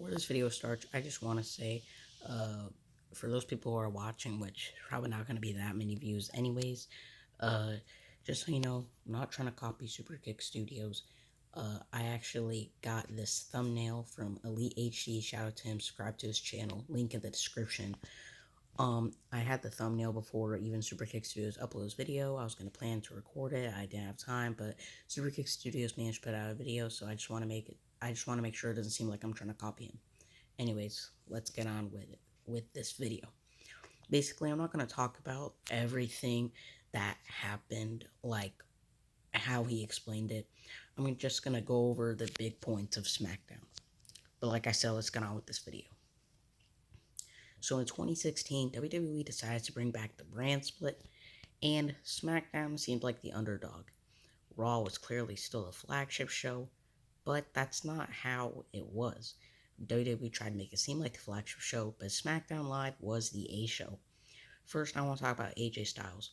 before this video starts, I just want to say, uh, for those people who are watching, which probably not going to be that many views anyways, uh, just so you know, I'm not trying to copy Superkick Studios. I actually got this thumbnail from Elite HD. Shout out to him. Subscribe to his channel. Link in the description. I had the thumbnail before even Superkick Studios uploaded his video. I was gonna plan to record it. I didn't have time, but Superkick Studios managed to put out a video, so I just want to make it. I just want to make sure it doesn't seem like I'm trying to copy him. Anyways, let's get on with it with this video. Basically, I'm not gonna talk about everything that happened, like how he explained it. I'm just gonna go over the big points of SmackDown. But like I said, let's get on with this video. So in 2016, WWE decided to bring back the brand split, and SmackDown seemed like the underdog. Raw was clearly still a flagship show, but that's not how it was. WWE tried to make it seem like the flagship show, but SmackDown Live was the A show. First, I want to talk about AJ Styles.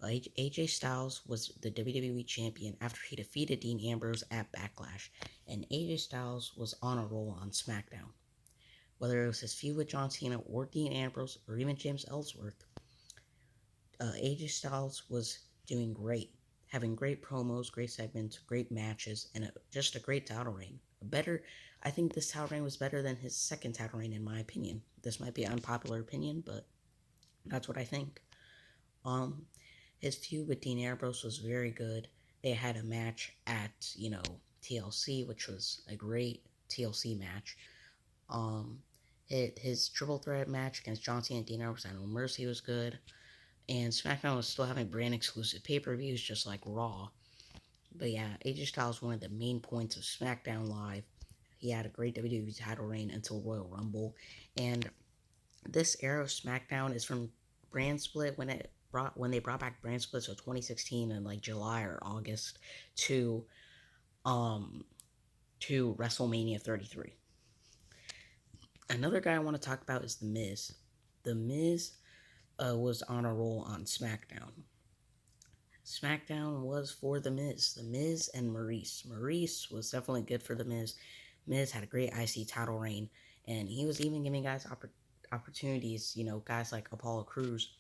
AJ Styles was the WWE champion after he defeated Dean Ambrose at Backlash, and AJ Styles was on a roll on SmackDown. Whether it was his feud with John Cena or Dean Ambrose or even James Ellsworth, AJ Styles was doing great, having great promos, great segments, great matches, and just a great title reign. I think this title reign was better than his second title reign, in my opinion. This might be an unpopular opinion, but that's what I think. Um, his feud with Dean Ambrose was very good. They had a match at TLC, which was a great TLC match. Um, his triple threat match against John Cena and Dean Ambrose at No Mercy was good. And SmackDown was still having brand exclusive pay per views just like Raw. But yeah, AJ Styles was one of the main points of SmackDown Live. He had a great WWE title reign until Royal Rumble. And this era of SmackDown is from brand split when they brought back brand split, so 2016 in like July or August to um to WrestleMania 33. Another guy I want to talk about is The Miz. The Miz was on a roll on SmackDown. SmackDown was for The Miz. The Miz and Maurice. Maurice was definitely good for The Miz. Miz had a great IC title reign, and he was even giving guys opportunities, guys like Apollo Crews.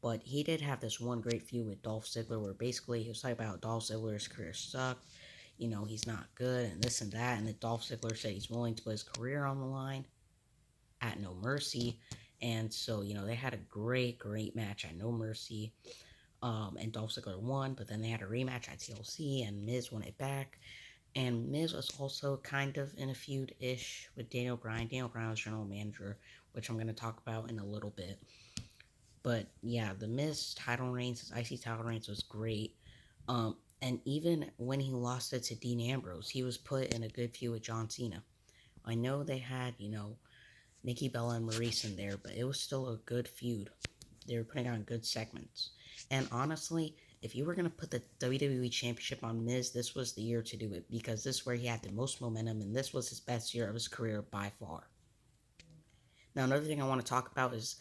But he did have this one great feud with Dolph Ziggler where basically he was talking about Dolph Ziggler's career sucked. He's not good and this and that. And then Dolph Ziggler said he's willing to put his career on the line at No Mercy. And so, they had a great, great match at No Mercy. And Dolph Ziggler won, but then they had a rematch at TLC, and Miz won it back. And Miz was also kind of in a feud-ish with Daniel Bryan. Daniel Bryan was general manager, which I'm going to talk about in a little bit. But yeah, the Miz title reigns, his IC title reigns was great. And even when he lost it to Dean Ambrose, he was put in a good feud with John Cena. I know they had, Nikki Bella and Maurice in there, but it was still a good feud. They were putting on good segments. And honestly, if you were going to put the WWE Championship on Miz, this was the year to do it because this is where he had the most momentum and this was his best year of his career by far. Now, another thing I want to talk about is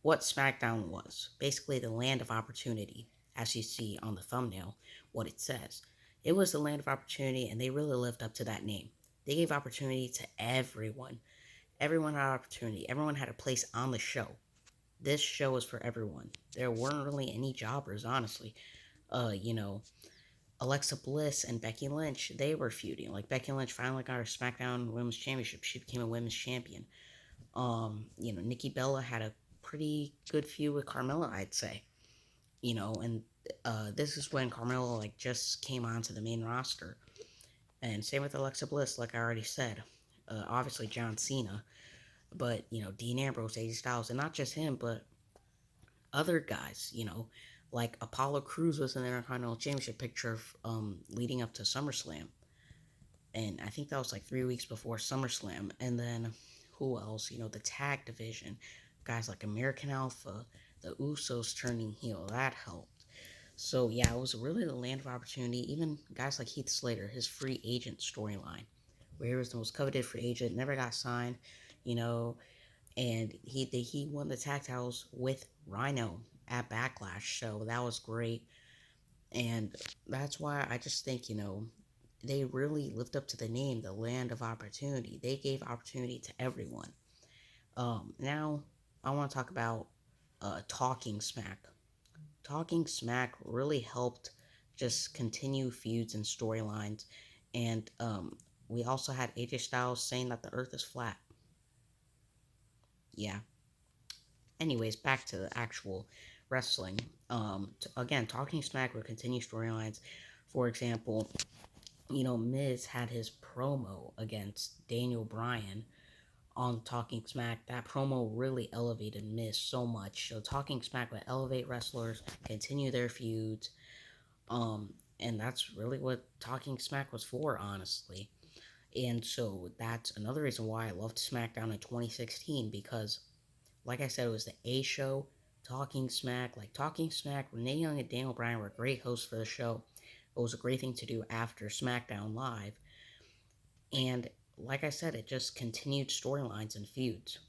what SmackDown was. Basically, the land of opportunity, as you see on the thumbnail, what it says. It was the land of opportunity, and they really lived up to that name. They gave opportunity to everyone. Everyone had opportunity. Everyone had a place on the show. This show was for everyone. There weren't really any jobbers, honestly. Alexa Bliss and Becky Lynch, they were feuding. Like, Becky Lynch finally got her SmackDown Women's Championship. She became a Women's Champion. Nikki Bella had a pretty good feud with Carmella, I'd say. And this is when Carmella, just came onto the main roster. And same with Alexa Bliss, like I already said. Obviously, John Cena. But, Dean Ambrose, AJ Styles, and not just him, but other guys, like Apollo Crews was in the Intercontinental Championship picture leading up to SummerSlam. And I think that was like 3 weeks before SummerSlam. And then who else? The tag division. Guys like American Alpha, the Usos turning heel, that helped. So yeah, it was really the land of opportunity. Even guys like Heath Slater, his free agent storyline, where he was the most coveted free agent, never got signed, you know, and he won the tag titles with Rhino at Backlash, so that was great. And that's why I just think they really lived up to the name, the land of opportunity. They gave opportunity to everyone. Now I want to talk about Talking Smack. Talking Smack really helped just continue feuds and storylines, and we also had AJ Styles saying that the Earth is flat. Yeah. Anyways, back to the actual wrestling. Again, Talking Smack would continue storylines. For example, Miz had his promo against Daniel Bryan on Talking Smack. That promo really elevated Miz so much. So Talking Smack would elevate wrestlers, continue their feuds, and that's really what Talking Smack was for, honestly. And so that's another reason why I loved SmackDown in 2016 because, like I said, it was the A show. Talking Smack, Renee Young and Daniel Bryan were great hosts for the show. It was a great thing to do after SmackDown Live. And like I said, it just continued storylines and feuds.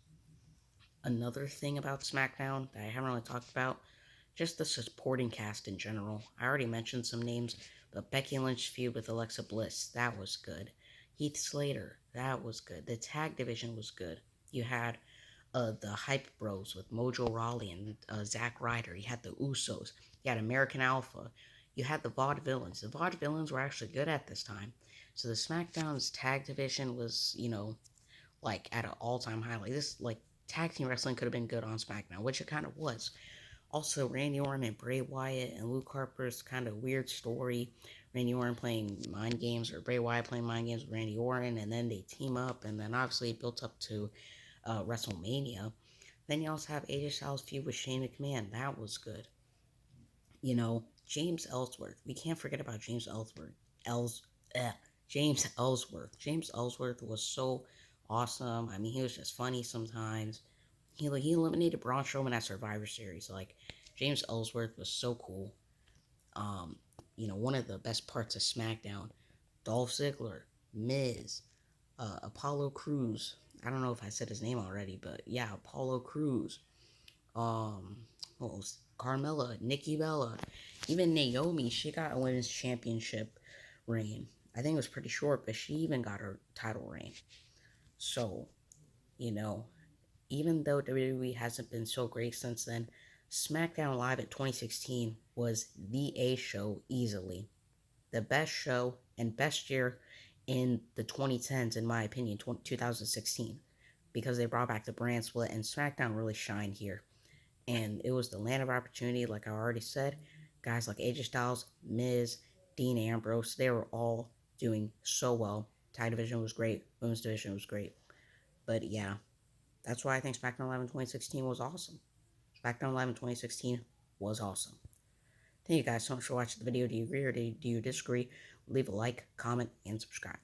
Another thing about SmackDown that I haven't really talked about, just the supporting cast in general. I already mentioned some names, but Becky Lynch feud with Alexa Bliss, that was good. Heath Slater, that was good. The tag division was good. You had the Hype Bros with Mojo Rawley and Zack Ryder. You had the Usos. You had American Alpha. You had the Vaudevillains. The Vaudevillains were actually good at this time. So the SmackDown's tag division was, like at an all-time high. Like this, like tag team wrestling could have been good on SmackDown, which it kind of was. Also, Randy Orton and Bray Wyatt and Luke Harper's kind of weird story. Randy Orton playing mind games or Bray Wyatt playing mind games with Randy Orton, and then they team up, and then obviously it built up to WrestleMania. Then you also have AJ Styles feud with Shane McMahon. That was good. James Ellsworth. We can't forget about James Ellsworth. Els, James Ellsworth. James Ellsworth was so awesome. I mean, he was just funny sometimes. He eliminated Braun Strowman at Survivor Series. Like James Ellsworth was so cool. One of the best parts of SmackDown. Dolph Ziggler, Miz, Apollo Crews. I don't know if I said his name already, but yeah, Apollo Crews. Um, what was Carmella, Nikki Bella, even Naomi. She got a women's championship reign. I think it was pretty short, but she even got her title reign. So, you know, even though WWE hasn't been so great since then, SmackDown Live at 2016 was the A show easily. The best show and best year in the 2010s, in my opinion, 2016, because they brought back the brand split and SmackDown really shined here. And it was the land of opportunity, like I already said. Guys like AJ Styles, Miz, Dean Ambrose, they were all doing so well. Tag division was great, women's division was great. But yeah, that's why I think SmackDown Live in 2016 was awesome. SmackDown Live in 2016 was awesome. Thank you guys so much for watching the video. Do you agree or do you disagree? Leave a like, comment, and subscribe.